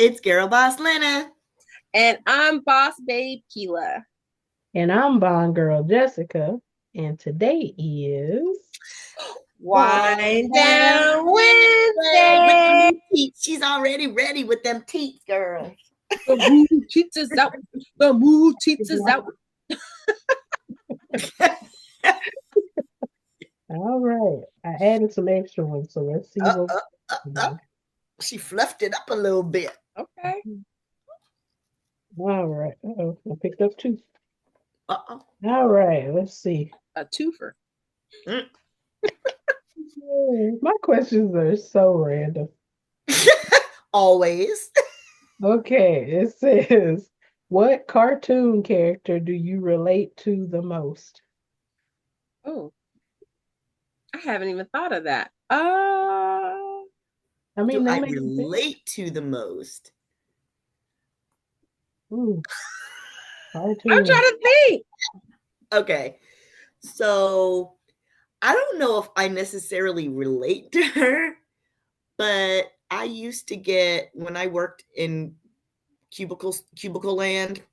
It's Girl Boss Lena. And I'm Boss Babe Kealah. And I'm Bond Girl Jessica. And today is Whine Down Wednesday. With them Wednesday. new teeth. She's already ready with them teeth, girl. The mood teats is out. The mood teats is out. all right. I added some extra ones, so let's see what She fluffed it up a little bit. Okay. all right. Uh-oh. I picked up two. Uh-oh. All right, let's see. A twofer. My questions are so random. Always. Okay, it says, what cartoon character do you relate to the most? Oh, I haven't even thought of that. I mean, do I relate to the most? Ooh, I'm trying to think. Okay. So I don't know if I necessarily relate to her, but I used to get, when I worked in cubicle land,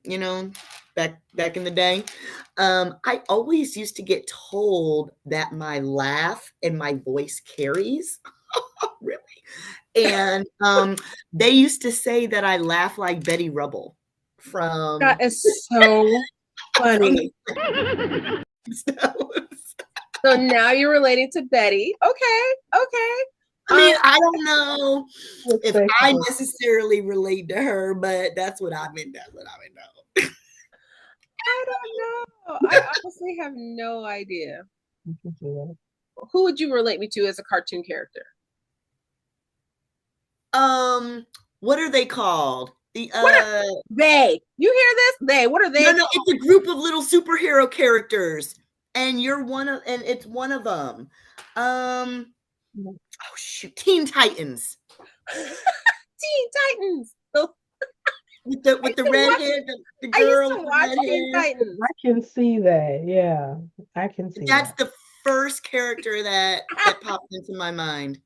back in the day, I always used to get told that my laugh and my voice carries. Really? And they used to say that I laugh like Betty Rubble from That is so funny. So now you're relating to Betty. Okay. I mean, I don't know if I necessarily relate to her, but that's what I meant. That's what I would know. I don't know. I honestly have no idea. Who would you relate me to as a cartoon character? What are they called? They. You hear this? They. What are they? No, it's a group of little superhero characters, and it's one of them. Oh shoot, Teen Titans. Teen Titans. with the red hair, the girl. I used to watch Teen Titans. I can see that. Yeah, I can see That's the first character that popped into my mind.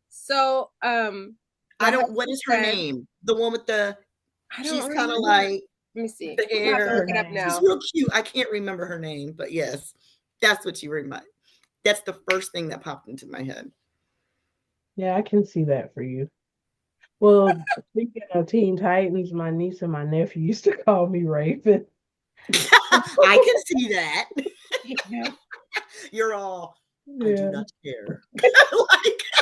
So, what is her name? The one with the. She's kind of like. Let me see. The hair. Look it up now. She's real cute. I can't remember her name, but yes, that's what you remind. That's the first thing that popped into my head. Yeah, I can see that for you. Well, speaking of Teen Titans, my niece and my nephew used to call me Raven. I can see that. You're all. I do not care.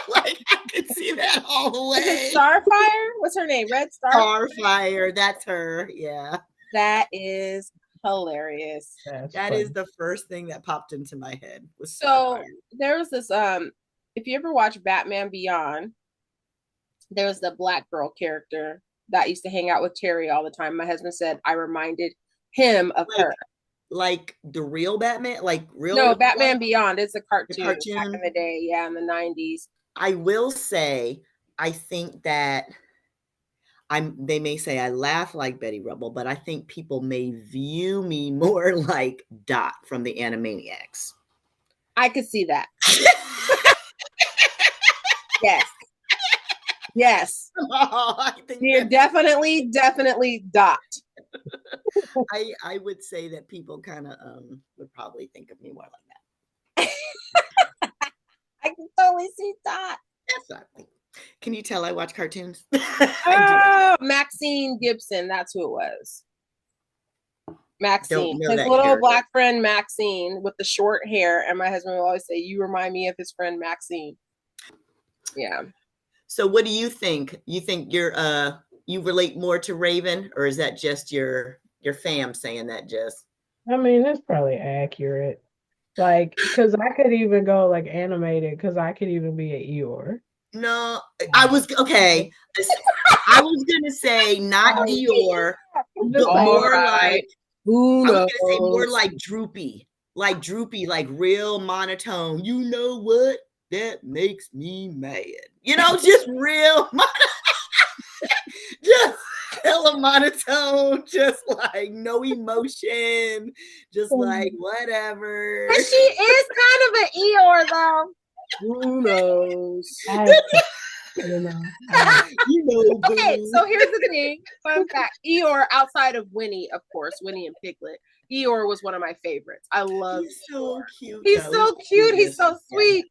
like I can see that all the way. Is it Starfire? What's her name? Red Starfire. That's her. Yeah. That is hilarious. That is the first thing that popped into my head. So there was this if you ever watch Batman Beyond, there was the black girl character that used to hang out with Terry all the time. My husband said I reminded him of her. Like the real Batman? No, Batman Beyond. It's a cartoon back in the day. Yeah, in the 90s. I will say, I think that they may say I laugh like Betty Rubble, but I think people may view me more like Dot from the Animaniacs. I could see that. Yes. Oh, you're definitely Dot. I would say that people kind of would probably think of me more like that. I can totally see Dot. That's what I think. Can you tell I watch cartoons? Maxine Gibson, that's who it was. Maxine, his little character. Black friend Maxine with the short hair, and my husband will always say, "You remind me of his friend Maxine." Yeah. So, what do you think? You think you relate more to Raven, or is that just your fam saying that? Just. I mean, that's probably accurate. Like, because I could even go like animated, because I could even be an Eeyore. No, I was okay. I was gonna say not Eeyore, but more like I was gonna say more like Droopy, like real monotone. You know what? That makes me mad. Just real, just hella monotone, just like no emotion, just like whatever. But she is kind of an Eeyore, though. Who knows? I don't know. You know, Okay, boo. so here's the thing. Fun fact. Eeyore, outside of Winnie, of course, Winnie and Piglet, Eeyore was one of my favorites. I love He's so cute. He's though. so cute. He's so sweet.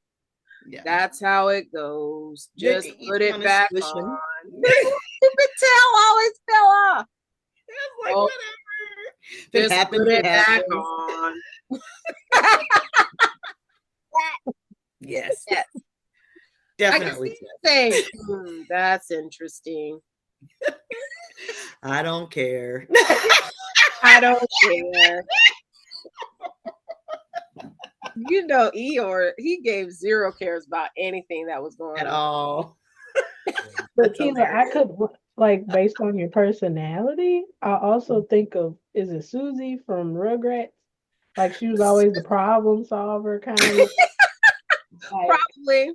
Yeah. That's how it goes. Good Just to eat put it on his back cushion. on. Stupid tail always fell off. Like, Oh, whatever. If it just happens, put it it back happens. on. Yes. Yes. Definitely. I can see that's interesting. I don't care. I don't care. You know, Eeyore, he gave 0 cares about anything that was going At on. all. But Kealah, I could like based on your personality, I also think of is it Susie from Rugrats? Like she was always the problem solver kind of. Probably.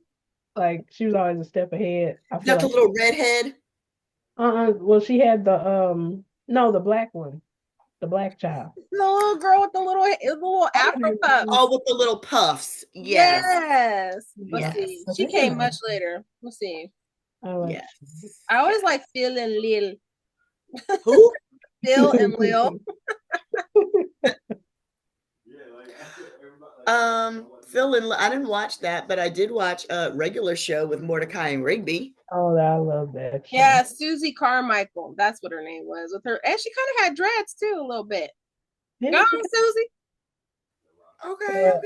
Like she was always a step ahead. I feel Not the like little redhead. well she had the no, the black one. The black child. The little girl with the little Afro puff. Oh, with the little puffs. Yes. Yes. Let's Yes. see. She came much later. Let's see. Yes. I always like Phil and Lil. Who? Phil and Lil. Phil and I didn't watch that, but I did watch a regular show with Mordecai and Rigby. Oh, I love that show. Yeah, Susie Carmichael. That's what her name was with her. And she kind of had dreads too, a little bit. Go on, Susie. Okay.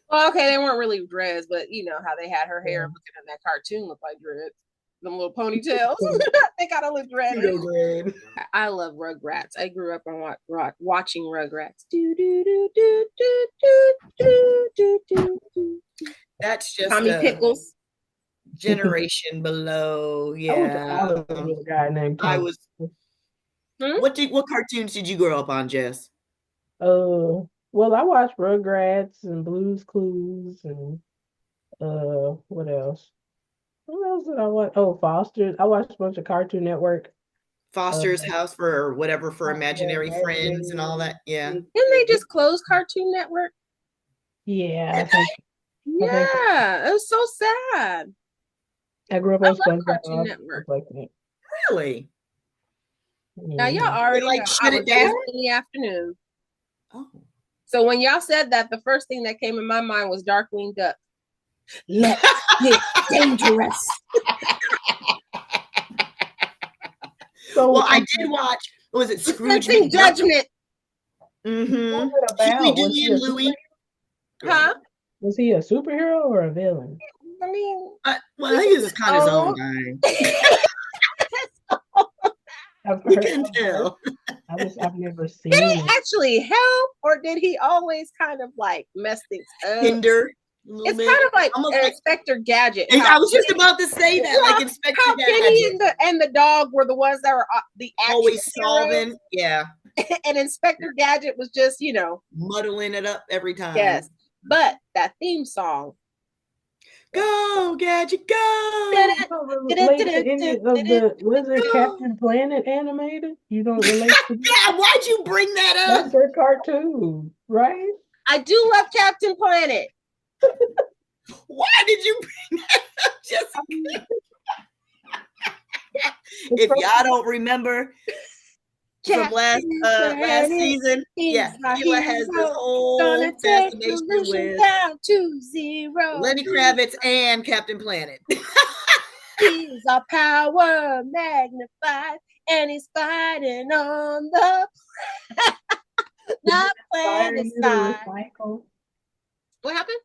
Well, okay, they weren't really dreads, but you know how they had her hair looking in that cartoon look like dreads. Them little ponytails. They gotta look dready. I love Rugrats. I grew up on watching Rugrats. That's just Tommy Pickles. Generation below. Yeah. I was a guy named Tommy. I was. What cartoons did you grow up on, Jess? Well, I watched Rugrats and Blue's Clues and what else? What else did I watch? Oh, Foster's. I watched a bunch of Cartoon Network. Foster's House for whatever for imaginary friends and all that. Yeah. Didn't they just close Cartoon Network? Yeah, I think. Yeah, it was so sad. I grew up on Cartoon Network. Like that. Really? Now y'all already like shut it down in the afternoon. Oh. So when y'all said that, the first thing that came in my mind was Darkwing Duck. Let's get dangerous. So, well, I did watch. Was it Scrooge Judgment? What was it about? Was he Louie? Huh? Was he a superhero or a villain? I mean, well, I think he's kind of his own guy. You can tell. I've never seen. Did he actually help, or did he always kind of like mess things up? Hinder. It's kind of like Inspector Gadget. I was just about to say that, like Inspector Gadget. Penny and the dog were the ones that were the always solving. Yeah. And Inspector Gadget was just, muddling it up every time. Yes, but that theme song. Go, Gadget, go! Was it Captain Planet animated? You don't relate to that? Yeah, why'd you bring that up? That's their cartoon, right? I do love Captain Planet. Why did you bring that up, Jessica? If y'all don't remember from last season, Kealah has this whole fascination with down to 0. Lenny Kravitz and Captain Planet. He's a power magnified, and he's fighting on the planet side. What happened?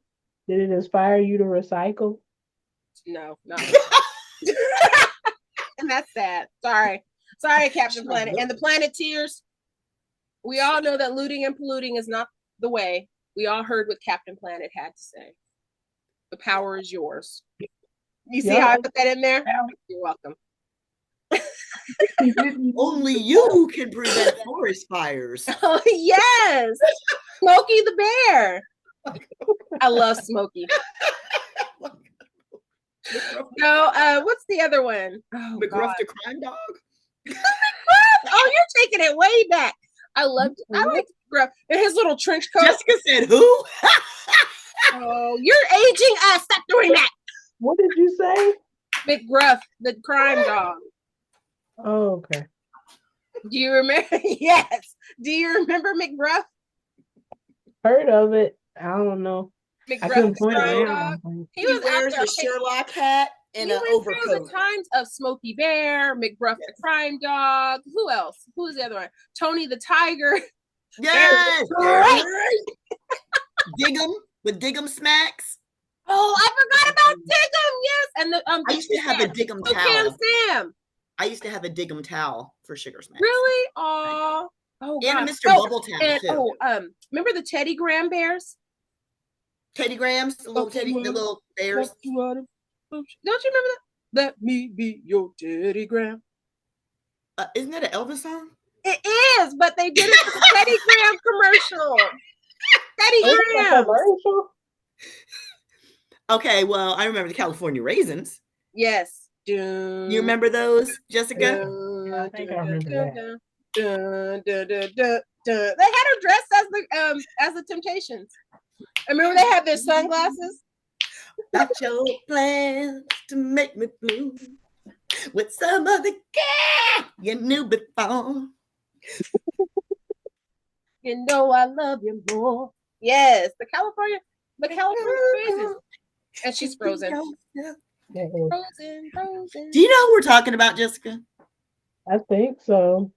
Did it inspire you to recycle? No, not. And that's sad. Sorry, Captain Planet and the Planeteers. We all know that looting and polluting is not the way. We all heard what Captain Planet had to say. The power is yours. You see how I put that in there? You're welcome. Only you can prevent forest fires. Oh, yes. Smokey the Bear. I love Smokey. No, what's the other one? Oh, McGruff the Crime Dog? Oh, you're taking it way back. I like McGruff and his little trench coat. Jessica said who? Oh, you're aging us. Stop doing that. What did you say? McGruff, the crime dog. Oh, okay. Do you remember? Yes. Do you remember McGruff? Heard of it. I don't know. I McGruff, couldn't the point crime around. dog. He He was out wears there. a Sherlock hat and He an went through the overcoat. times of Smokey Bear, McGruff the crime dog. Who else? Who was the other one? Tony the tiger. Yes, Right. Diggum with Diggum smacks. Oh, I forgot about Diggum. Yes, and the I used to have a Diggum Toucan towel. Sam. I used to have a Diggum towel for Sugar Smacks. Really? Oh, oh, And God. a Mr. Bubble towel and, too. Remember the Teddy Graham bears? Teddy Grahams, the little bears. Don't you remember that? Let me be your Teddy Graham. Isn't that an Elvis song? It is, but they did it for the Teddy Graham commercial. Teddy Graham. Okay, well, I remember the California Raisins. Yes. You remember those, Jessica? I think I remember that. They had her dressed as the Temptations. I remember they had their sunglasses. Got your plans to make me blue with some other guy you knew before. You know I love you more. Yes, the California Raisins. And she's frozen. Frozen. Do you know who we're talking about, Jessica? I think so.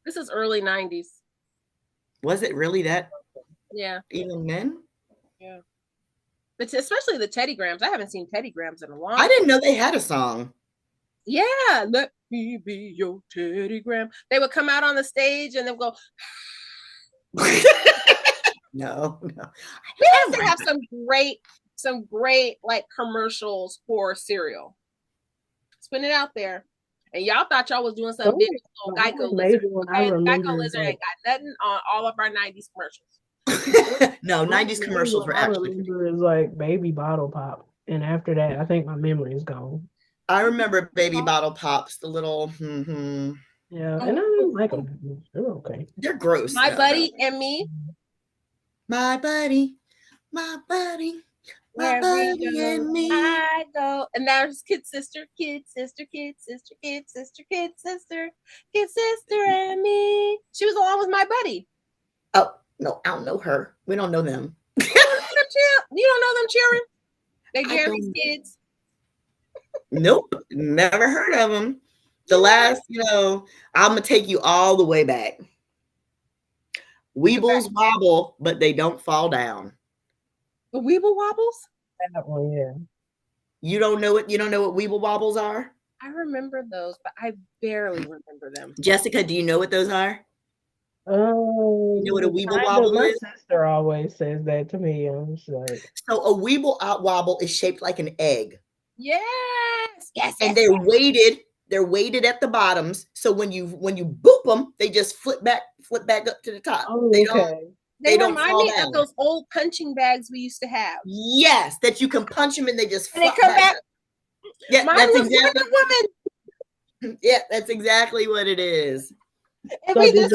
This is early 90s. Was it really that? Yeah. Even then? Yeah. But especially the Teddy Grahams. I haven't seen Teddy Grahams in a long time. I didn't know they had a song. Yeah. Let me be your Teddy Graham. They would come out on the stage and they'll go. No. We used to have some great like commercials for cereal. Spin it out there. And y'all thought y'all was doing something big. Geico Lizard. Okay? Geico Lizard ain't got nothing on all of our 90s commercials. No, 90s commercials were actually. I remember is like Baby Bottle Pop. And after that, I think my memory is gone. I remember Baby Bottle Pops, the little. Yeah, and I didn't like them. They're okay. They're gross. My buddy and me. My buddy. My buddy and me. I go. And there's kid sister, kid sister, kid sister, kid sister, kid sister, kid sister, and me. She was along with my buddy. Oh, no, I don't know her. We don't know them. You don't know them children? They're Jeremy's kids. Nope, never heard of them. The last, I'm going to take you all the way back. Weebles wobble, but they don't fall down. The Weeble Wobbles? That one, yeah. You don't know what Weeble Wobbles are? I remember those, but I barely remember them. Jessica, do you know what those are? You know what a Weeble Wobble is? My sister always says that to me. I'm just like... So a Weeble Wobble is shaped like an egg. Yes. And they're weighted at the bottoms. So when you boop them, they just flip back up to the top. Oh, They remind me of those old punching bags we used to have. Yes, that you can punch them and they just flip back. Yeah, that's exactly woman. Yeah, that's exactly what it is. So did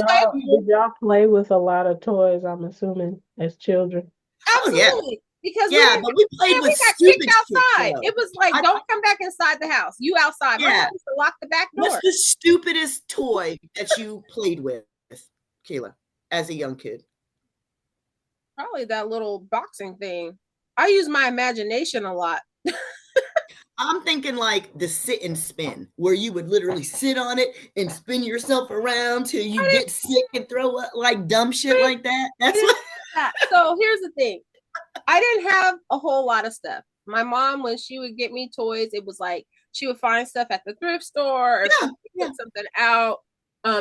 y'all play with a lot of toys, I'm assuming, as children? Absolutely. Oh, yeah. Because but we played with got kicked outside. It was like, don't come back inside the house. You outside. My mom used to lock the back door. What's the stupidest toy that you played with, Kealah, as a young kid? Probably that little boxing thing. I use my imagination a lot. I'm thinking like the sit and spin, where you would literally sit on it and spin yourself around till you get sick and throw up like dumb shit like that. That's what. So here's the thing. I didn't have a whole lot of stuff. My mom, when she would get me toys, it was like she would find stuff at the thrift store or get something out.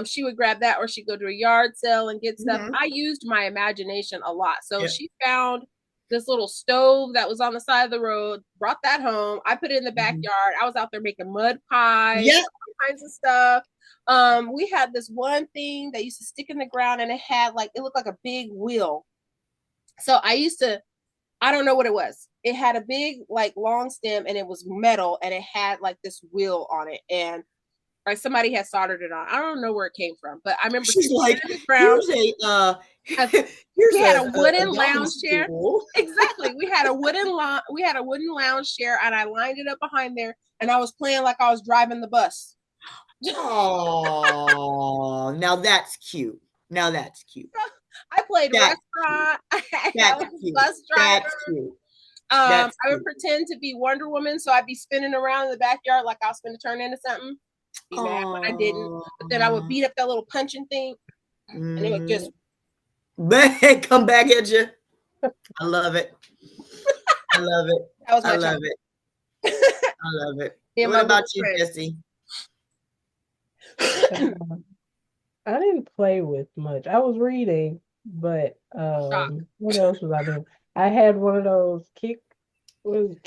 She would grab that, or she'd go to a yard sale and get stuff. I used my imagination a lot. So she found this little stove that was on the side of the road, brought that home. I put it in the backyard. I was out there making mud pies, all kinds of stuff. We had this one thing that used to stick in the ground, and it looked like a big wheel. So I don't know what it was. It had a big, like, long stem, and it was metal, and it had like this wheel on it. And Like somebody had soldered it on. I don't know where it came from, but I remember She's like, sitting on the ground. Here's We had a a wooden yachting lounge chair. stool. Exactly. We had a wooden lounge chair, and I lined it up behind there, and I was playing like I was driving the bus. Oh, now that's cute. Now that's cute. I played That's restaurant. I That's was a cute. bus driver. That's cute. I would pretend to be Wonder Woman, so I'd be spinning around in the backyard like I was going to turn into something. Be mad when I didn't, but then I would beat up that little punching thing, and it would just come back at you. I love it. I love it. that was my I love time. it. I love it. What about you, Jesse? I didn't play with much. I was reading, but what else was I doing? I had one of those kick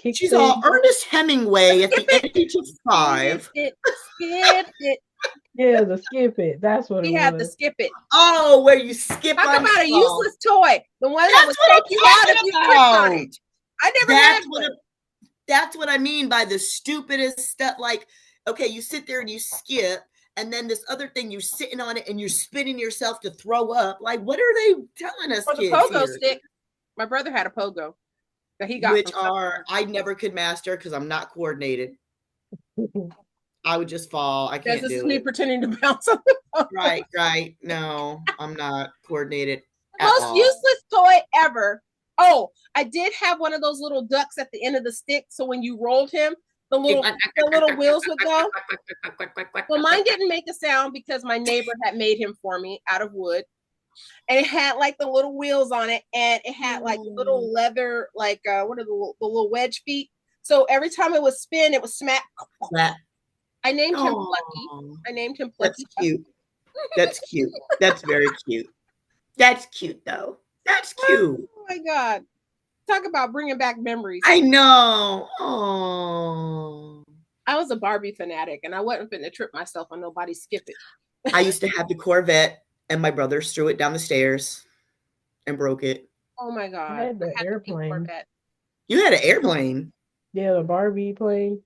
She's things. all Ernest Hemingway at the age of 5. Skip it. Yeah, the skip it. That's what He it had was. the skip it. Oh, where you skip Talk on about a song. useless toy. The one that would take you out if you clicked on it. I never had one. That's what I mean by the stupidest stuff. Like, okay, you sit there and you skip, and then this other thing, you're sitting on it and you're spinning yourself to throw up. Like, what are they telling us? Or the pogo stick. My brother had a pogo that he got. Which I never could master because I'm not coordinated. I would just fall. I can't do it. This is me pretending to bounce on the Right. No, I'm not coordinated. Most useless toy ever. Oh, I did have one of those little ducks at the end of the stick. So when you rolled him, the little wheels would go. Well, mine didn't make a sound because my neighbor had made him for me out of wood. And it had like the little wheels on it, and it had like little leather, like what are the little wedge feet? So every time it would spin, it would smack. I named him Plucky. That's cute. That's cute. That's very cute. That's cute, though. That's cute. Oh my God. Talk about bringing back memories. I know. Oh. I was a Barbie fanatic, and I wasn't finna trip myself on nobody skip it. I used to have the Corvette, and my brother threw it down the stairs and broke it. Oh my God. I had the airplane. You had an airplane? Yeah, the Barbie plane.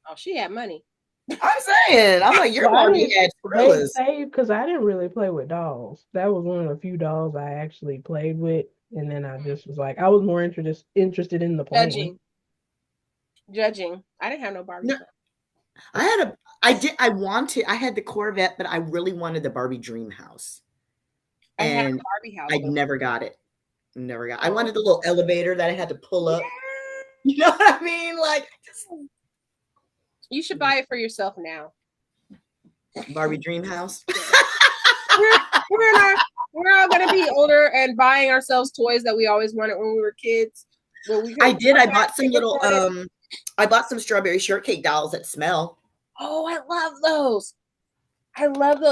Oh, she had money. I'm saying, I'm like, your Barbie had gorillas. Because I didn't really play with dolls. That was one of the few dolls I actually played with, and then I just was like, I was more interested in the plane. Judging. I didn't have no Barbie. No, I had the Corvette, but I really wanted the Barbie dream house. And I had a Barbie house. I never got it. I wanted the little elevator that I had to pull up. You know what I mean? Like, you should buy it for yourself now. Barbie dream house. we're all gonna be older and buying ourselves toys that we always wanted when we were kids. I did. I bought some little I bought some strawberry shortcake dolls that smell. Oh, I love those.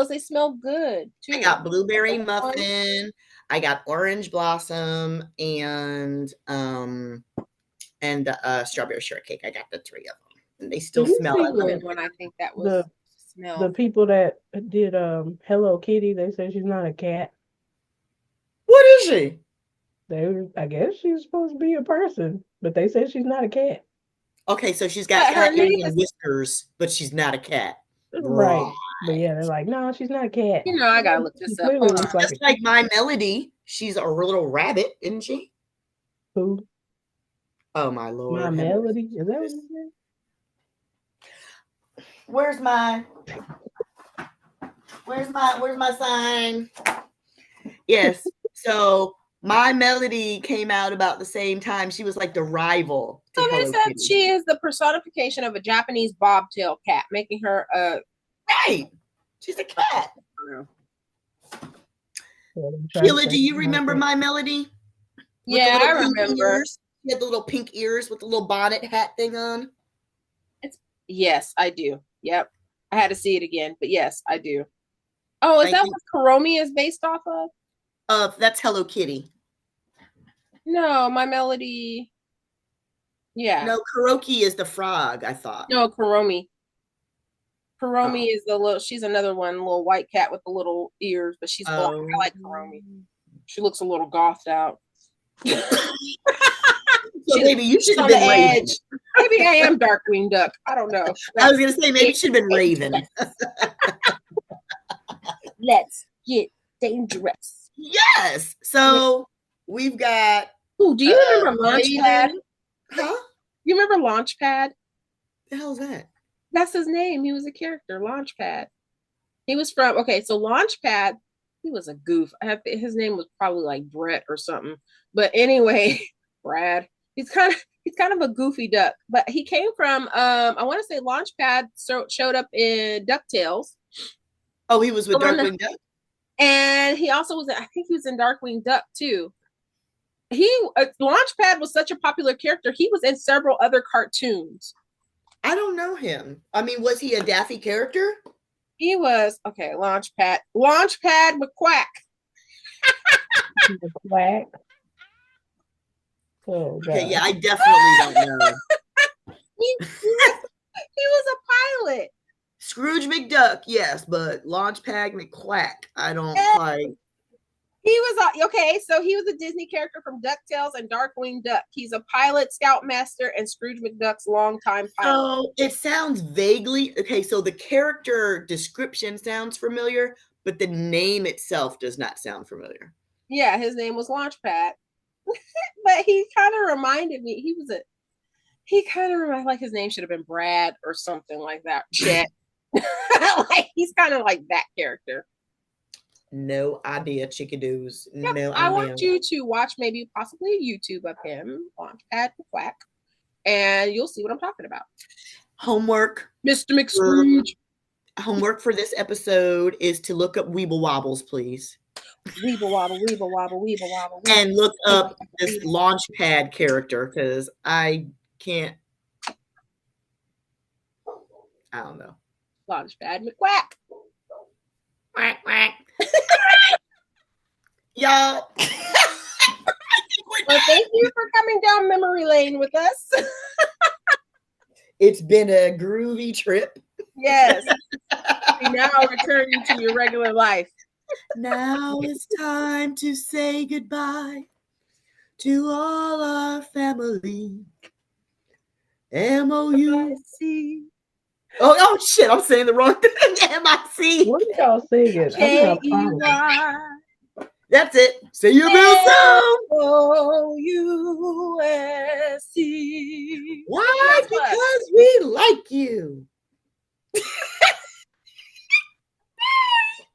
They smell good too. I got blueberry muffin. I got orange blossom and strawberry shortcake. I got the 3 of them. And they still smell. When I think that was the people that did Hello Kitty, they say she's not a cat. What is she? I guess she's supposed to be a person, but they say she's not a cat. Okay, so she's got cat ears and whiskers, but she's not a cat. Right. But yeah, they're like, no, she's not a cat. You know, I gotta look this up. Just like my Melody, she's a little rabbit, isn't she? Who? Oh my Lord. My Melody? Is that what you said? Where's my sign? Yes. So my Melody came out about the same time. She was like the rival. So they said she is the personification of a Japanese bobtail cat, making her a right. She's a cat. Kealah, do you remember my Melody? Yeah, I remember. She had the little pink ears with the little bonnet hat thing on. Yes, I do. Yep. I had to see it again, but yes, I do. Oh, is that what Kuromi is based off of? That's Hello Kitty. No, my Melody. Yeah. No, Kuroki is the frog, I thought. No, Kuromi. Kuromi is she's another one, little white cat with the little ears, but she's black. I like Kuromi. She looks a little gothed out. So maybe you should she's have on the been Raven. edge. Maybe I am Darkwing Duck. I don't know. I was gonna say maybe it should have been Raven. Let's get dangerous. Yes. So we've got. Ooh, do you remember Launchpad? Raven. Huh? You remember Launchpad? The hell's that? That's his name. He was a character, Launchpad. He was from, okay, so Launchpad, he was a goof. His name was probably like Brett or something. But anyway, Brad, he's kind of a goofy duck. But he came from, I want to say Launchpad showed up in DuckTales. Oh, he was with Darkwing Duck? And he also was, I think he was in Darkwing Duck too. Launchpad was such a popular character. He was in several other cartoons. I don't know him. I mean, was he a Daffy character? He was, okay, Launchpad McQuack. McQuack. Oh, God. Okay, yeah, I definitely don't know. He was a pilot. Scrooge McDuck, yes, but Launchpad McQuack, I don't quite. He was okay. So he was a Disney character from DuckTales and Darkwing Duck. He's a pilot, scoutmaster, and Scrooge McDuck's longtime pilot. So it sounds vaguely okay. So the character description sounds familiar, but the name itself does not sound familiar. Yeah, his name was Launchpad, but he kind of reminded me. He kind of reminded like his name should have been Brad or something like that. Chet. Like he's kind of like that character. No idea, chickadoos. Yep, No I idea. want you to watch maybe possibly a YouTube of him, Launchpad McQuack, and you'll see what I'm talking about. Homework. Mr. McScrooge. Homework for this episode is to look up Weeble Wobbles, please. Weeble wobble, weeble wobble, weeble wobble. And look up this Launchpad character because I can't. I don't know. Launchpad McQuack. Quack, quack. Y'all. Well, thank you for coming down memory lane with us. It's been a groovy trip. Yes. We now return you to your regular life. Now it's time to say goodbye to all our family. MOUC. Oh shit, I'm saying the wrong thing. MIC. What are y'all singing? K-E-Y. That's it. See you real soon. O-U-S-C. Why? Because we like you. Look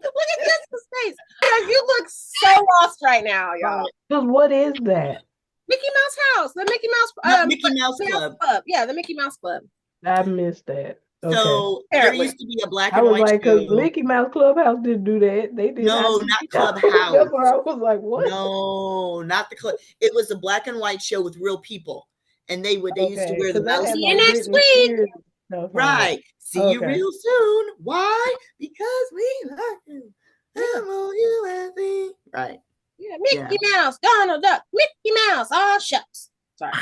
at Jessica's face. You look so lost right now, y'all. Because what is that? Mickey Mouse House. The Mickey Mouse Mickey Mouse Club. Yeah, the Mickey Mouse Club. I missed that. Okay. So there used to be a black I and was white like, show. because Mickey Mouse Clubhouse didn't do that. They did. No, not Clubhouse. That's where I was like, what? No, not the club. It was a black and white show with real people, and they used to wear the 'cause I mouse. had See you my next Britney week. Spears stuff on. Right. See you Okay. real soon. Why? Because we like you. MOUSE. Right. Yeah, Mickey Mouse, Donald Duck, Mickey Mouse, all shucks. Sorry.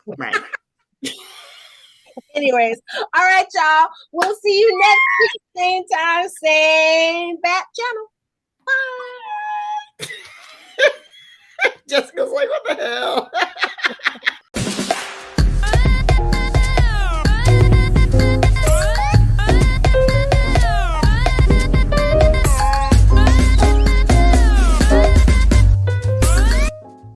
Right. Anyways, all right, y'all. We'll see you next week, same time, same bat channel. Bye. Jessica's like, what the hell?